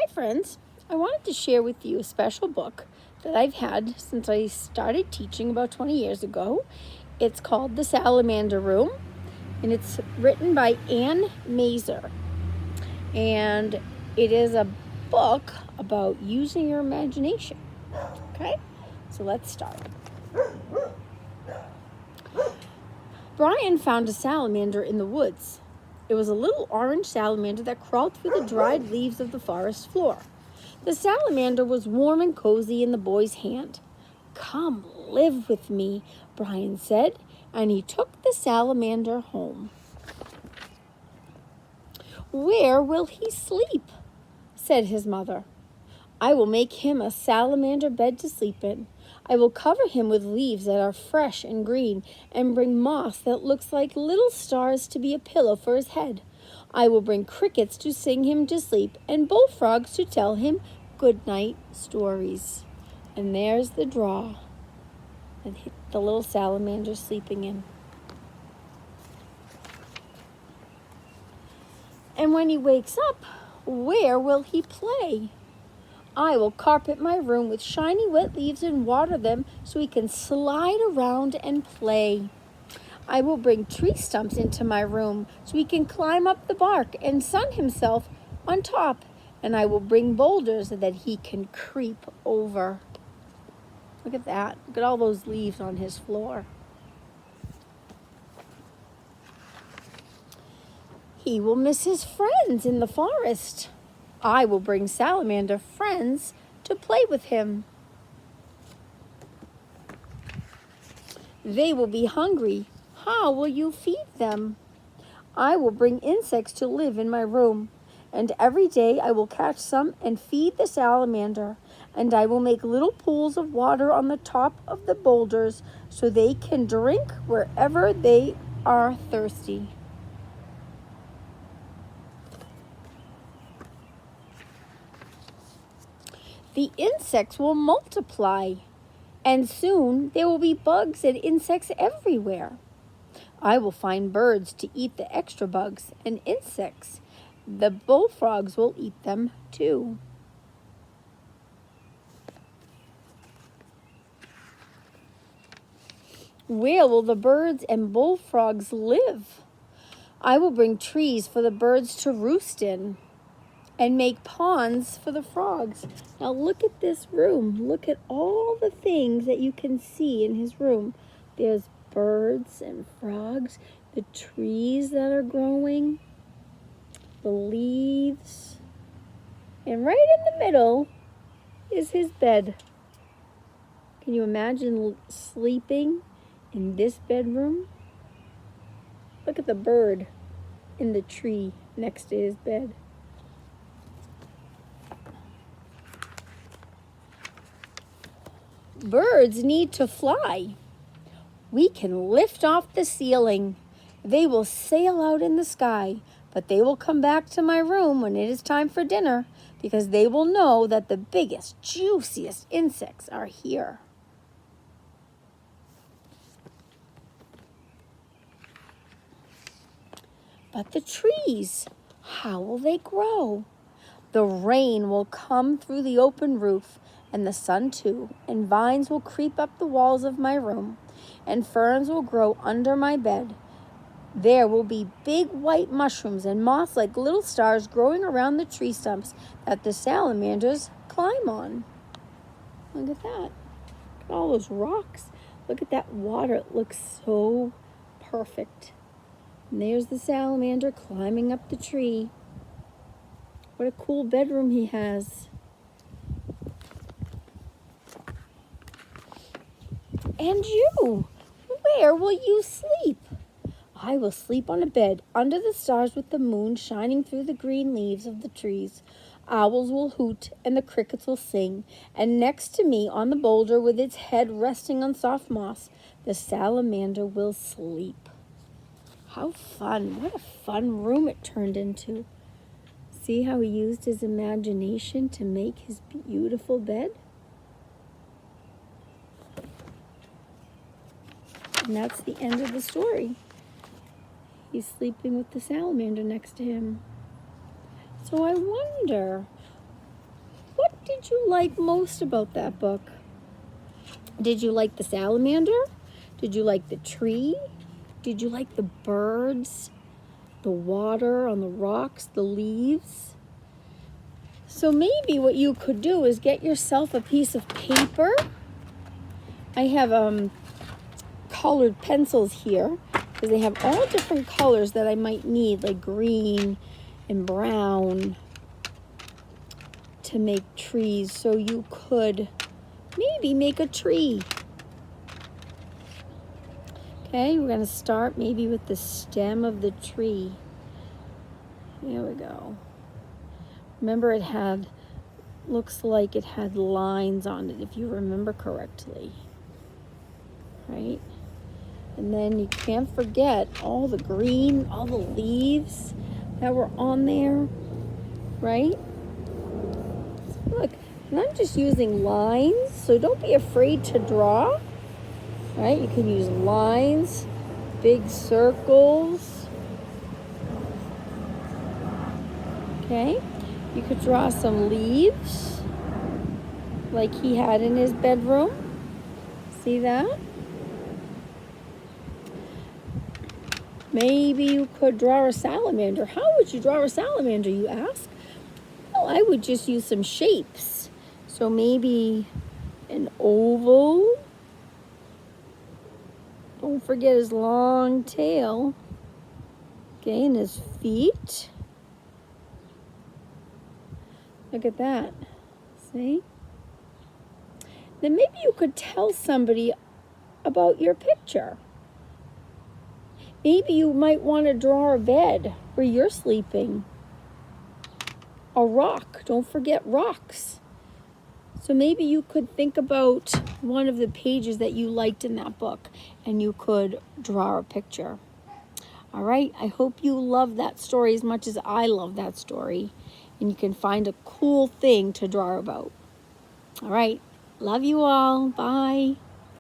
Hi friends, I wanted to share with you a special book that I've had since I started teaching about 20 years ago. It's called The Salamander Room, and it's written by Anne Mazer. And it is a book about using your imagination. Okay, so let's start. Brian found a salamander in the woods. It was a little orange salamander that crawled through the dried leaves of the forest floor. The salamander was warm and cozy in the boy's hand. "Come live with me," Brian said, and he took the salamander home. "Where will he sleep?" said his mother. "I will make him a salamander bed to sleep in. I will cover him with leaves that are fresh and green, and bring moss that looks like little stars to be a pillow for his head. I will bring crickets to sing him to sleep, and bullfrogs to tell him good-night stories." And there's the draw that the little salamander sleeping in. And when he wakes up, where will he play? "I will carpet my room with shiny wet leaves and water them so he can slide around and play. I will bring tree stumps into my room so he can climb up the bark and sun himself on top. And I will bring boulders that he can creep over." Look at that. Look at all those leaves on his floor. He will miss his friends in the forest. I will bring salamander friends to play with him. They will be hungry. How will you feed them? I will bring insects to live in my room, and every day I will catch some and feed the salamander, and I will make little pools of water on the top of the boulders so they can drink wherever they are thirsty. The insects will multiply, and soon there will be bugs and insects everywhere. I will find birds to eat the extra bugs and insects. The bullfrogs will eat them too. Where will the birds and bullfrogs live? I will bring trees for the birds to roost in and make ponds for the frogs. Now look at this room. Look at all the things that you can see in his room. There's birds and frogs, the trees that are growing, the leaves, and right in the middle is his bed. Can you imagine sleeping in this bedroom? Look at the bird in the tree next to his bed. Birds need to fly. We can lift off the ceiling. They will sail out in the sky, but they will come back to my room when it is time for dinner because they will know that the biggest, juiciest insects are here. But the trees, how will they grow? The rain will come through the open roof, and the sun too, and vines will creep up the walls of my room, and ferns will grow under my bed. There will be big white mushrooms and moss like little stars growing around the tree stumps that the salamanders climb on. Look at that. Look at all those rocks. Look at that water. It looks so perfect. And there's the salamander climbing up the tree. What a cool bedroom he has. And you, where will you sleep? I will sleep on a bed under the stars with the moon shining through the green leaves of the trees. Owls will hoot and the crickets will sing, and next to me on the boulder with its head resting on soft moss, the salamander will sleep. How fun. What a fun room it turned into. See how he used his imagination to make his beautiful bed? And that's the end of the story. He's sleeping with the salamander next to him. So I wonder, did you like most about that book? Did you like the salamander? Did you like the tree? Did you like the birds? The water on the rocks, the leaves? So maybe what you could do is get yourself a piece of paper. I have colored pencils here because they have all different colors that I might need, like green and brown, to make trees. So you could maybe make a tree. Okay, we're going to start maybe with the stem of the tree. There we go. Remember, it had, looks like it had lines on it, if you remember correctly. Right? And then you can't forget all the green, all the leaves that were on there. Right? Look, and I'm just using lines, so don't be afraid to draw. Right? You can use lines, big circles. Okay? You could draw some leaves like he had in his bedroom. See that? Maybe you could draw a salamander. How would you draw a salamander, you ask? Well, I would just use some shapes. So maybe an oval. Don't forget his long tail. Okay, and his feet. Look at that. See? Then maybe you could tell somebody about your picture. Maybe you might want to draw a bed where you're sleeping. A rock. Don't forget rocks. So maybe you could think about one of the pages that you liked in that book and you could draw a picture. All right, I hope you love that story as much as I love that story, and you can find a cool thing to draw about. All right, love you all. Bye.